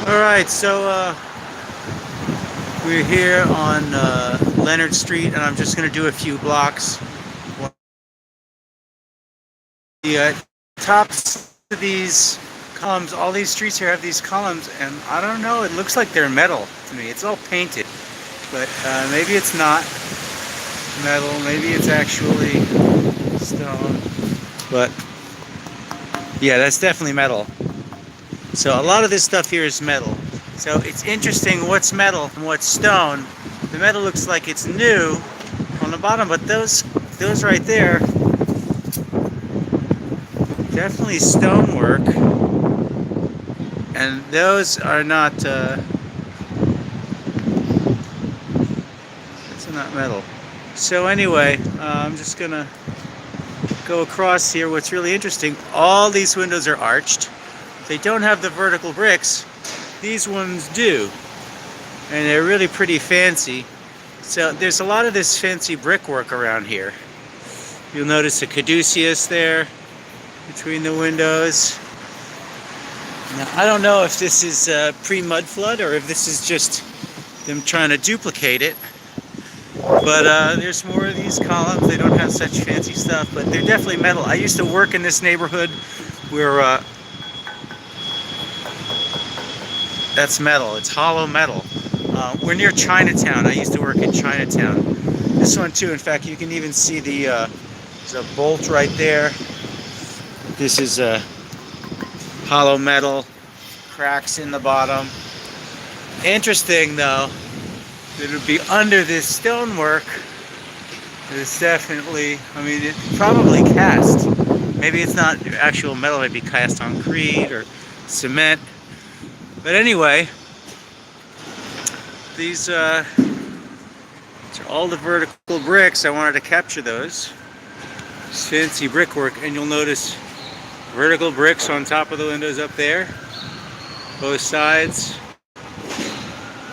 Alright, so we're here on Leonard Street, and I'm just going to do a few blocks. The tops of these columns, all these streets here have these columns, and I don't know, it looks like they're metal to me. It's all painted, but maybe it's not metal, maybe it's actually stone. But yeah, that's definitely metal. So a lot of this stuff here is metal. So it's interesting what's metal and what's stone. The metal looks like it's new on the bottom, but those right there, definitely stonework. And those are not, that's not metal. So anyway, I'm just gonna go across here. What's really interesting, all these windows are arched. They don't have the vertical bricks. These ones do, and they're really pretty fancy. So there's a lot of this fancy brickwork around here. You'll notice a caduceus there between the windows. Now, I don't know if this is pre-Mudflood or if this is just them trying to duplicate it. But there's more of these columns. They don't have such fancy stuff, but they're definitely metal. I used to work in this neighborhood where that's metal. It's hollow metal. We're near Chinatown. I used to work in Chinatown. This one too. In fact, you can even see there's a bolt right there. This is a hollow metal. Cracks in the bottom. Interesting though, it would be under this stonework. It's definitely, I mean, it's probably cast. Maybe it's not actual metal. Maybe cast concrete or cement. But anyway, these are all the vertical bricks. I wanted to capture those. It's fancy brickwork, and you'll notice vertical bricks on top of the windows up there. Both sides.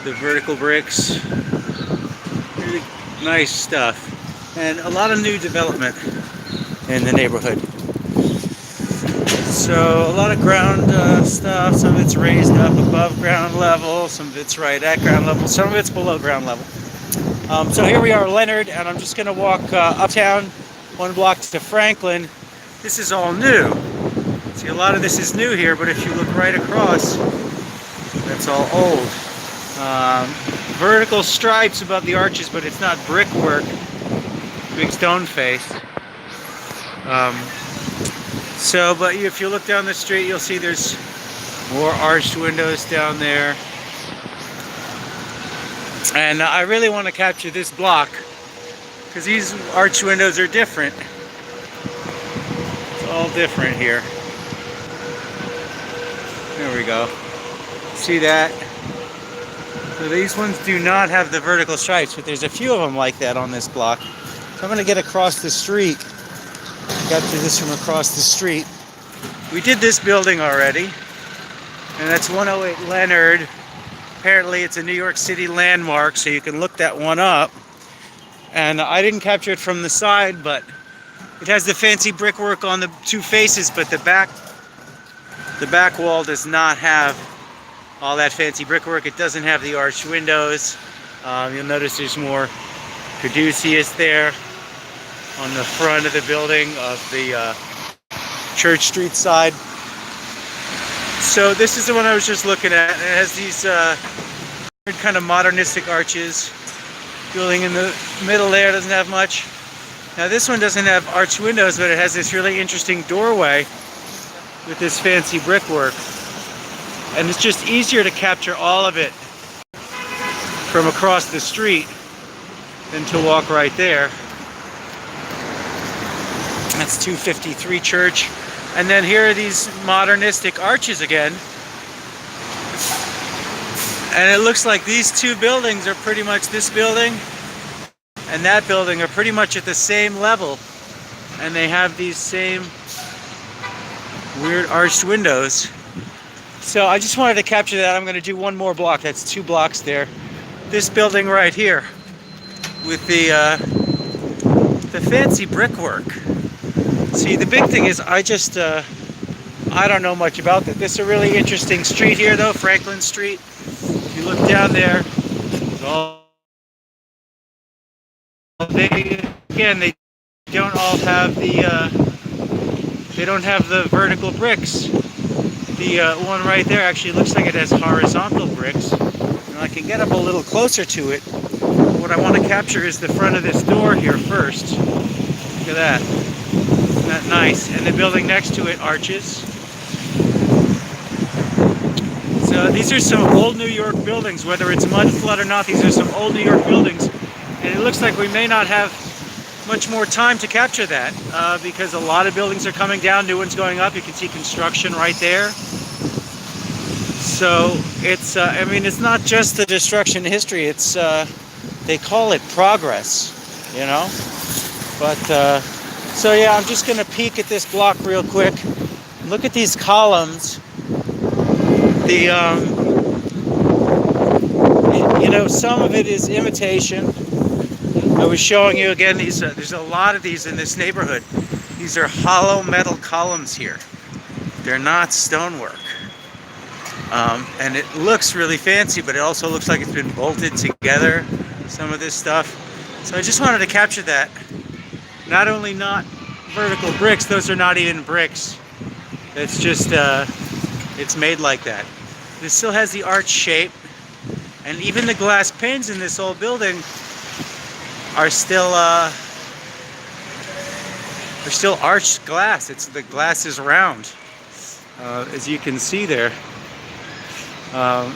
The vertical bricks. Really nice stuff. And a lot of new development in the neighborhood. So a lot of ground stuff. Some of it's raised up above ground level, some of it's right at ground level, some of it's below ground level. So here we are, Leonard, and I'm just going to walk uptown 1 block to Franklin. This is all new. See, a lot of this is new here, but if you look right across, that's all old. Vertical stripes above the arches, but it's not brickwork. Big stone face. But if you look down the street, you'll see there's more arched windows down there. And I really want to capture this block because these arched windows are different. It's all different here. There we go. See that? So these ones do not have the vertical stripes, but there's a few of them like that on this block. So I'm going to get across the street. Capture this from across the street. We did this building already, and that's 108 Leonard. Apparently it's a New York City landmark, so you can look that one up. And I didn't capture it from the side, but it has the fancy brickwork on the two faces, but the back wall does not have all that fancy brickwork. It doesn't have the arched windows. You'll notice there's more caduceus there on the front of the building of the Church Street side. So this is the one I was just looking at. It has these kind of modernistic arches. Building in the middle there doesn't have much. Now this one doesn't have arched windows, but it has this really interesting doorway with this fancy brickwork. And it's just easier to capture all of it from across the street than to walk right there. That's 253 Church. And then here are these modernistic arches again. And it looks like these two buildings are pretty much, this building and that building are pretty much at the same level. And they have these same weird arched windows. So I just wanted to capture that. I'm going to do one more block. That's 2 blocks there. This building right here with the fancy brickwork. See, the big thing is I I don't know much about that. This is a really interesting street here, though, Franklin Street. If you look down there, it's all again, they don't all have the vertical bricks. The one right there actually looks like it has horizontal bricks. And I can get up a little closer to it. What I want to capture is the front of this door here first. Look at that. Isn't that nice? And the building next to it arches. So these are some old New York buildings, whether it's Mudflood or not. These are some old New York buildings. And it looks like we may not have much more time to capture that because a lot of buildings are coming down, new ones going up. You can see construction right there. So it's, I mean, it's not just the destruction history. It's, they call it progress, you know. But so yeah, I'm just gonna peek at this block real quick. Look at these columns. The you know, some of it is imitation. I was showing you again, these there's a lot of these in this neighborhood. These are hollow metal columns here. They're not stonework. And it looks really fancy, but it also looks like it's been bolted together, some of this stuff. So I just wanted to capture that. Not only not vertical bricks, those are not even bricks. It's just, it's made like that. This still has the arch shape, and even the glass panes in this old building are still arched glass. The glass is round, as you can see there,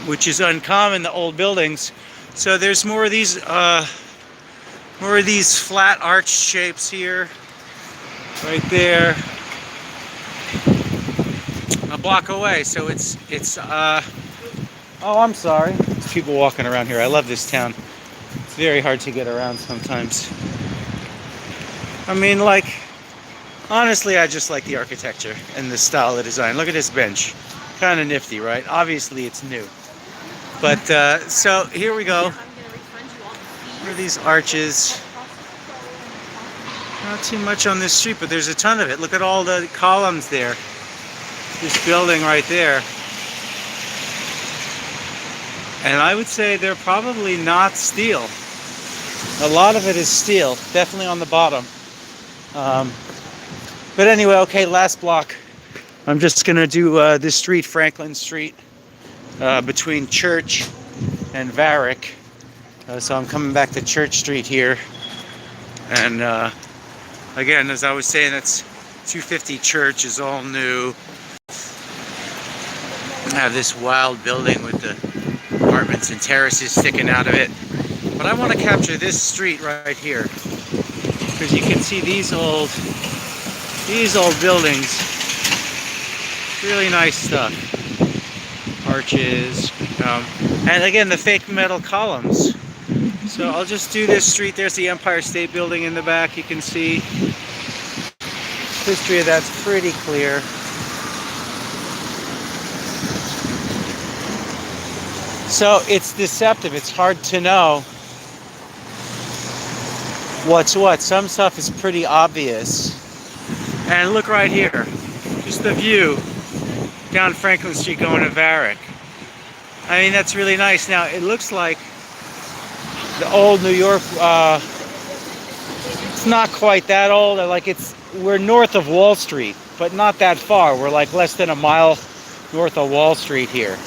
which is uncommon in the old buildings. So there's more of these flat arch shapes here, right there, a block away. So it's oh, I'm sorry. There's people walking around here. I love this town. It's very hard to get around sometimes. I mean, like, honestly, I just like the architecture and the style of design. Look at this bench. Kind of nifty, right? Obviously, it's new. But, so here we go. Here are these arches. Not too much on this street, but there's a ton of it. Look at all the columns there. This building right there. And I would say they're probably not steel. A lot of it is steel, definitely on the bottom. But anyway, okay, last block. I'm just gonna do this street, Franklin Street, between Church and Varick. So I'm coming back to Church Street here. And again, as I was saying, that's 250 Church is all new. I have this wild building with the apartments and terraces sticking out of it. But I want to capture this street right here, because you can see these old buildings. Really nice stuff. Arches, and again the fake metal columns. So I'll just do this street. There's the Empire State Building in the back. You can see history of that's pretty clear. So it's deceptive. It's hard to know what's what. Some stuff is pretty obvious. And look right here. Just the view down Franklin Street going to Varick. I mean, that's really nice. Now, it looks like the old New York, it's not quite that old. We're north of Wall Street, but not that far. We're like less than a mile north of Wall Street here.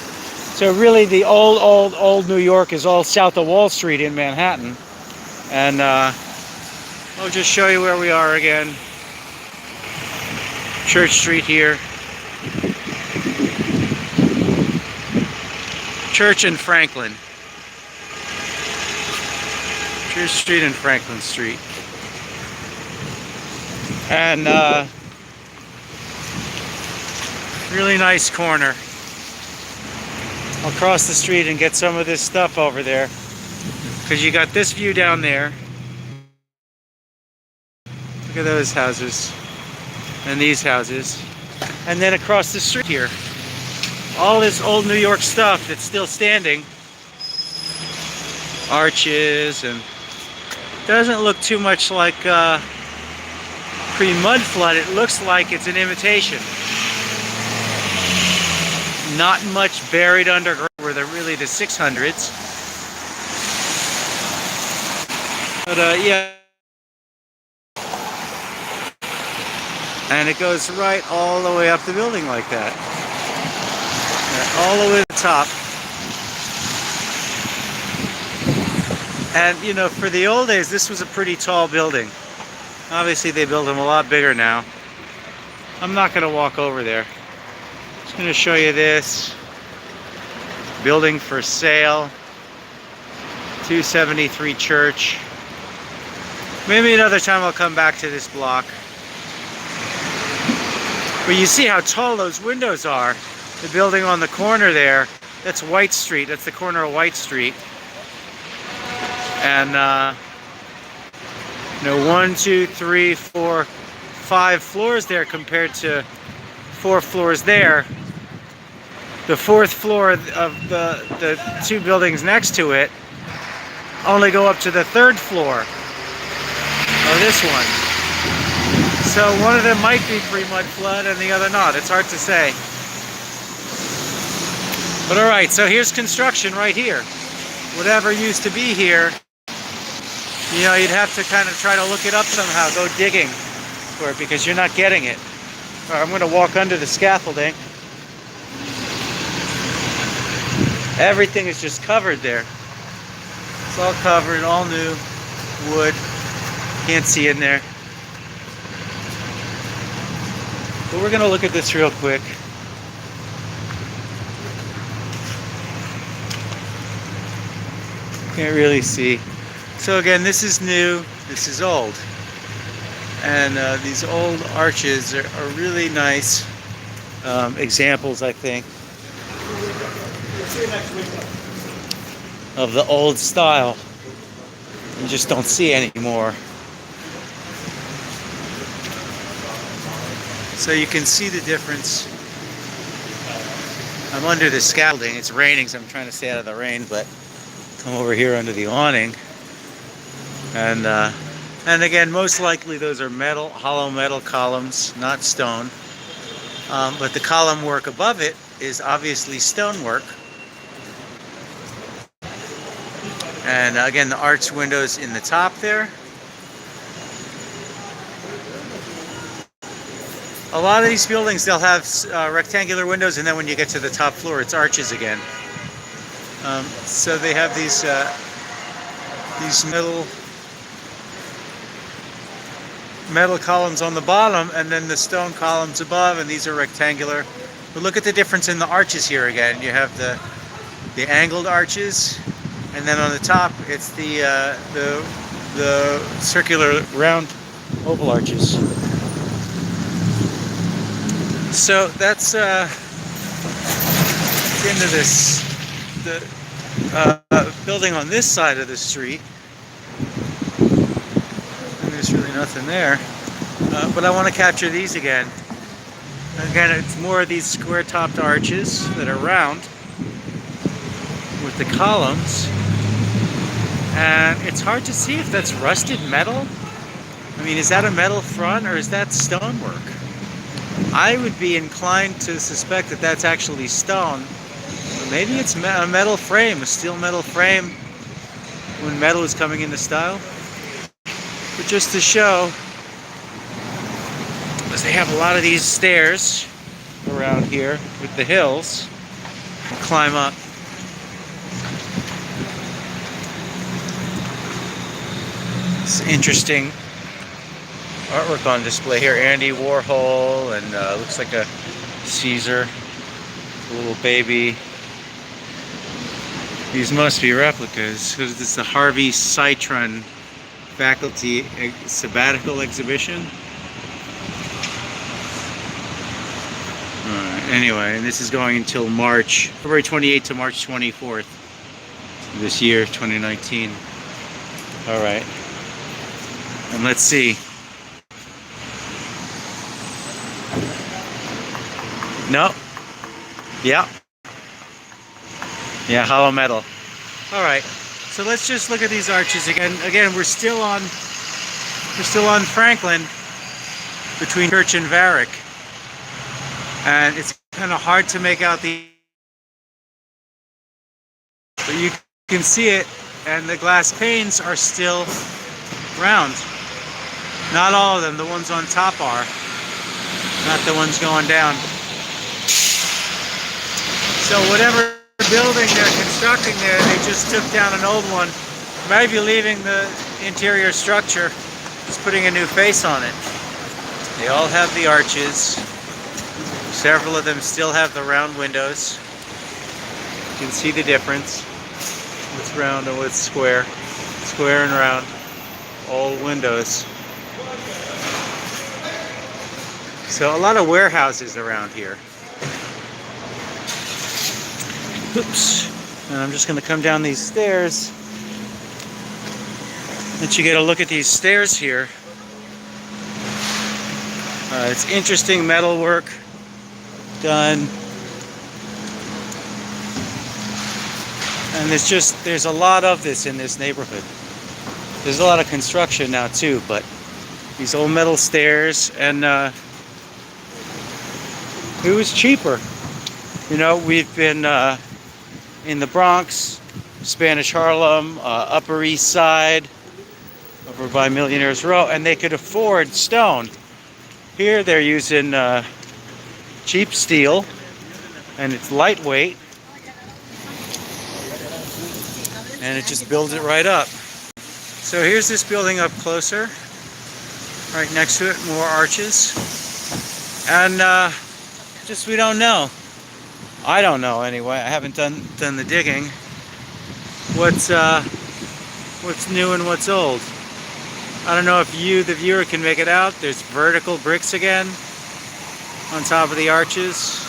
So really the old New York is all south of Wall Street in Manhattan. And I'll just show you where we are again. Church Street here. Church and Franklin. Church Street and Franklin Street. And really nice corner. I'll cross the street and get some of this stuff over there, because you got this view down there. Look at those houses and these houses, and then across the street here, all this old New York stuff that's still standing, arches, and doesn't look too much like pre-Mudflood. It looks like it's an imitation. Not much buried underground where they're really the 600s. But yeah. And it goes right all the way up the building like that. All the way to the top. And you know, for the old days, this was a pretty tall building. Obviously they build them a lot bigger now. I'm not going to walk over there. I'm just going to show you this. Building for sale. 273 Church. Maybe another time I'll come back to this block. But you see how tall those windows are. The building on the corner there, that's White Street. That's the corner of White Street. And, you know, 1, 2, 3, 4, 5 floors there compared to 4 floors there. The 4th floor of the 2 buildings next to it only go up to the 3rd floor of this one. So one of them might be pre-Mudflood and the other not. It's hard to say. But alright, so here's construction right here. Whatever used to be here, you know, you'd have to kind of try to look it up somehow, go digging for it because you're not getting it. All right, I'm going to walk under the scaffolding. Everything is just covered there. It's all covered, all new, wood. Can't see in there. But we're going to look at this real quick. Can't really see. So again, this is new, this is old. And these old arches are really nice examples, I think, of the old style. You just don't see anymore. So you can see the difference. I'm under the scaffolding. It's raining, so I'm trying to stay out of the rain, but come over here under the awning. And again, most likely those are metal, hollow metal columns, not stone. But the column work above it is obviously stonework. And again, the arched windows in the top there. A lot of these buildings, they'll have rectangular windows, and then when you get to the top floor, it's arches again. So they have these metal columns on the bottom, and then the stone columns above, and these are rectangular. But look at the difference in the arches here again. You have the angled arches, and then on the top it's the circular round oval arches. So that's into this the building on this side of the street. And there's really nothing there, but I want to capture these again. Again, it's more of these square-topped arches that are round with the columns, and it's hard to see if that's rusted metal. I mean, is that a metal front or is that stonework? I would be inclined to suspect that that's actually stone. Maybe it's a metal frame, a steel metal frame, when metal is coming into style. But just to show, because they have a lot of these stairs around here with the hills, and climb up. It's interesting artwork on display here. Andy Warhol, and looks like a Caesar, a little baby. These must be replicas, because this is the Harvey Citron Faculty Sabbatical Exhibition. Anyway, and this is going until March, February 28th to March 24th this year, 2019. All right, and let's see. No. Yeah. Yeah, hollow metal. All right. So let's just look at these arches again. Again, we're still on Franklin, between Church and Varick, and it's kind of hard to make out the But you can see it, and the glass panes are still round. Not all of them, the ones on top are, not the ones going down. So whatever building they're constructing there, they just took down an old one, maybe leaving the interior structure, just putting a new face on it. They all have the arches. Several of them still have the round windows. You can see the difference. What's round and what's square. Square and round. All windows. So a lot of warehouses around here. Oops. And I'm just going to come down these stairs. Let you get a look at these stairs here. It's interesting metal work done. And there's a lot of this in this neighborhood. There's a lot of construction now too, but these old metal stairs, and it was cheaper. You know, we've been in the Bronx, Spanish Harlem, Upper East Side, over by Millionaires Row, and they could afford stone. Here they're using cheap steel, and it's lightweight, and it just builds it right up. So here's this building up closer, right next to it, more arches, and just we don't know. I don't know anyway. I haven't done the digging. What's new and what's old? I don't know if you, the viewer, can make it out. There's vertical bricks again on top of the arches.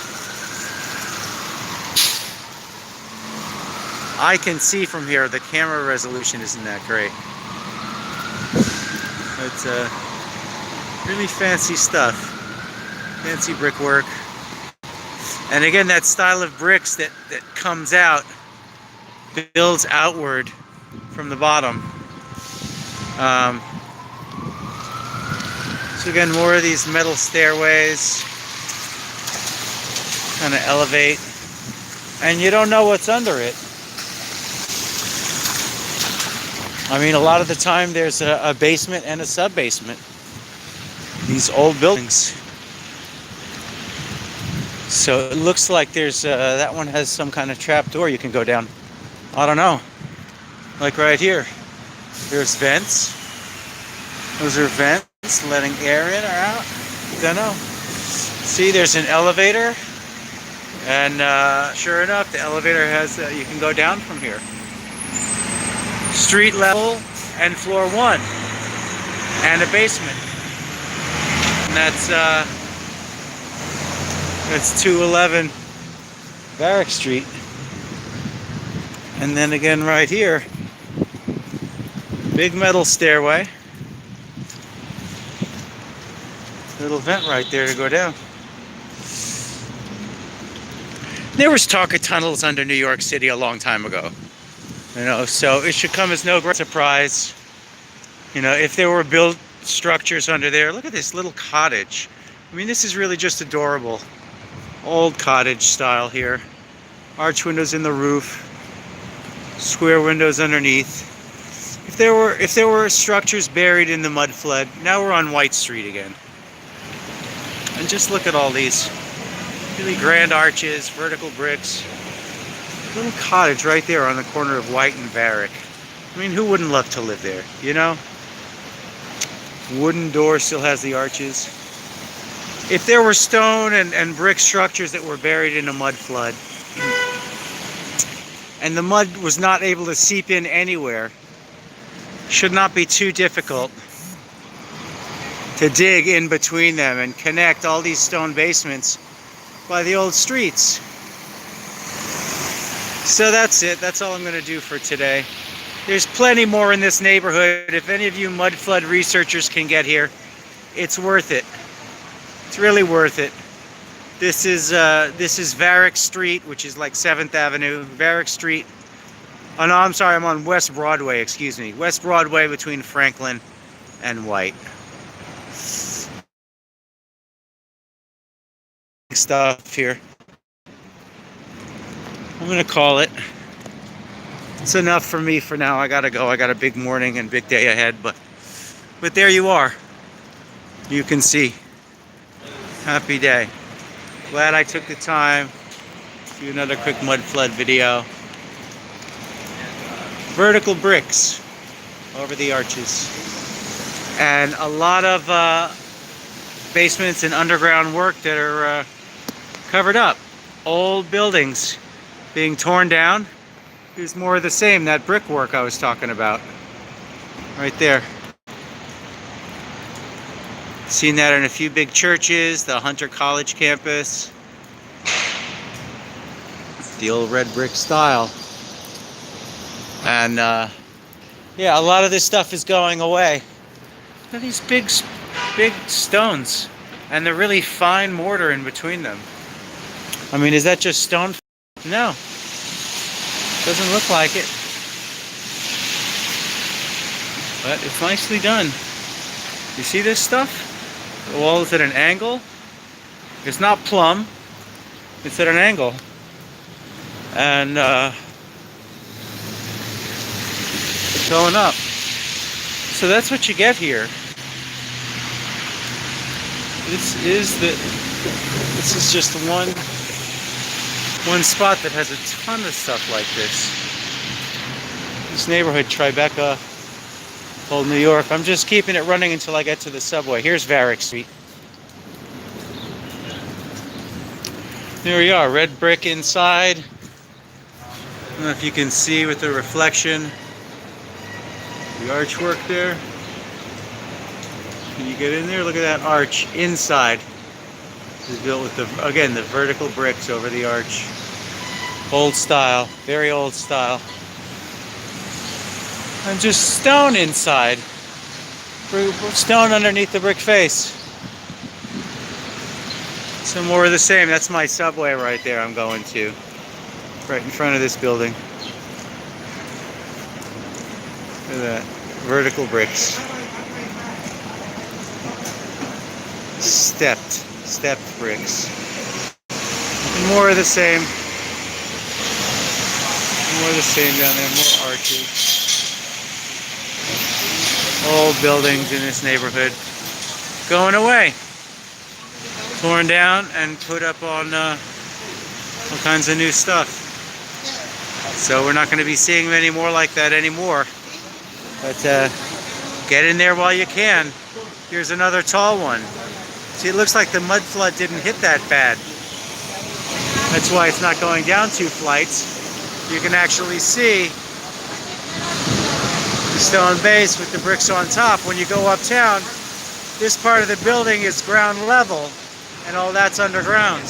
I can see from here the camera resolution isn't that great. It's really fancy stuff. Fancy brickwork. And again, that style of bricks that comes out, builds outward from the bottom. So again, more of these metal stairways, kind of elevate, and you don't know what's under it. I mean, a lot of the time there's a basement and a sub-basement. These old buildings. So it looks like there's, that one has some kind of trap door you can go down. I don't know. Like right here. There's vents. Those are vents letting air in or out. Don't know. See, there's an elevator. And sure enough, the elevator has, you can go down from here. Street level and floor 1. And a basement. And that's 211 Barrack Street. And then again right here, big metal stairway. Little vent right there to go down. There was talk of tunnels under New York City a long time ago. You know, so it should come as no great surprise. You know, if there were built structures under there. Look at this little cottage. I mean, this is really just adorable. Old cottage style here. Arch windows in the roof. Square windows underneath. If there were structures buried in the mud flood, now we're on White Street again. And just look at all these really grand arches, vertical bricks. Little cottage right there on the corner of White and Barrack. I mean, who wouldn't love to live there, you know? Wooden door still has the arches. If there were stone and brick structures that were buried in a mud flood, and the mud was not able to seep in anywhere, should not be too difficult to dig in between them and connect all these stone basements by the old streets. So that's it. That's all I'm going to do for today. There's plenty more in this neighborhood. If any of you mud flood researchers can get here, it's worth it. It's really worth it. This is Varick Street, which is like 7th Avenue. Varick Street. Oh no, I'm sorry, I'm on West Broadway, excuse me. West Broadway between Franklin and White. Stuff here. I'm gonna call it. It's enough for me for now. I gotta go. I got a big morning and big day ahead, but there you are. You can see. Happy day. Glad I took the time to do another quick mud flood video. Vertical bricks over the arches. And a lot of basements and underground work that are covered up. Old buildings being torn down. Here's more of the same, that brickwork I was talking about. Right there. Seen that in a few big churches, the Hunter College campus. The old red brick style. And yeah, a lot of this stuff is going away. Look at these big stones. And the really fine mortar in between them. I mean, is that just stone? No. Doesn't look like it. But it's nicely done. You see this stuff? The wall is at an angle. It's not plumb. It's at an angle. And it's going up. So that's what you get here. This is just one spot that has a ton of stuff like this. This neighborhood, Tribeca, old New York. I'm just keeping it running until I get to the subway. Here's Varick Street. There we are, red brick inside. I don't know if you can see with the reflection. The archwork there. Can you get in there? Look at that arch inside. This is built with again, the vertical bricks over the arch. Old style, very old style. And just stone inside. Stone underneath the brick face. Some more of the same. That's my subway right there I'm going to. Right in front of this building. Look at that. Vertical bricks. Stepped bricks. And more of the same. More of the same down there. More arches. Old buildings in this neighborhood going away. Torn down and put up on all kinds of new stuff. So we're not going to be seeing many more like that anymore. But get in there while you can. Here's another tall one. See, it looks like the mud flood didn't hit that bad. That's why it's not going down 2 flights. You can actually see the stone base with the bricks on top. When you go uptown, this part of the building is ground level and all that's underground.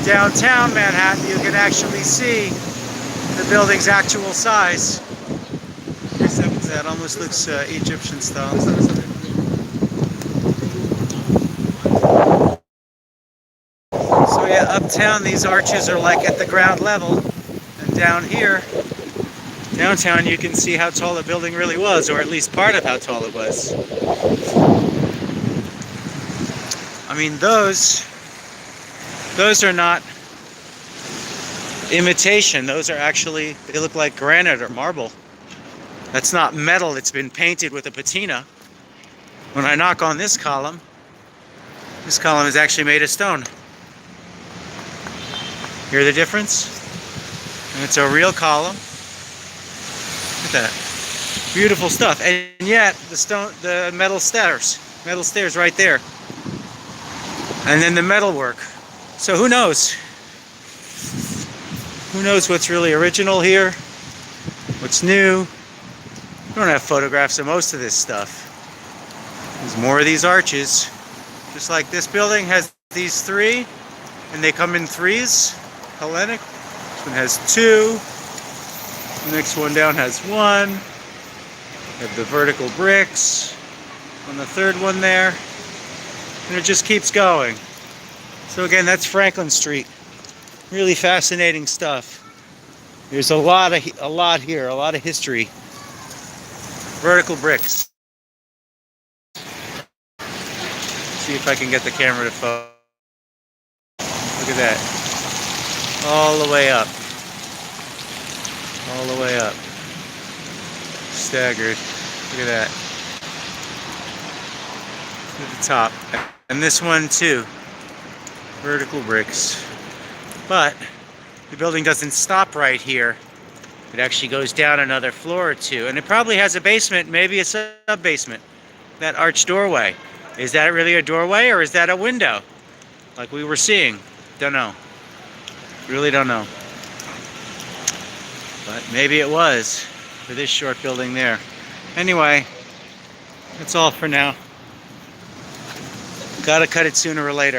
Downtown Manhattan, you can actually see the building's actual size. That almost looks Egyptian style. So yeah, uptown these arches are like at the ground level, and down here, downtown, you can see how tall the building really was, or at least part of how tall it was. I mean, those are not imitation. Those are actually, they look like granite or marble. That's not metal. It's been painted with a patina. When I knock on this column is actually made of stone. Hear the difference? And it's a real column. Look at that. Beautiful stuff. And yet the metal stairs right there. And then the metal work. So who knows? Who knows what's really original here? What's new? We don't have photographs of most of this stuff. There's more of these arches. Just like this building has these 3, and they come in 3s. Hellenic. This one has 2. The next one down has 1. We have the vertical bricks on the 3rd one there. And it just keeps going. So again, that's Franklin Street. Really fascinating stuff. There's a lot here, a lot of history. Vertical bricks. See if I can get the camera to focus. Look at that. All the way up. all the way up. Staggered. Look at that. To the top. And this one too. Vertical bricks. But the building doesn't stop right here. It actually goes down another floor or two. And it probably has a basement, maybe a sub-basement. That arched doorway. Is that really a doorway or is that a window? Like we were seeing. Don't know. Really don't know. But maybe it was for this short building there. Anyway, that's all for now. Gotta cut it sooner or later.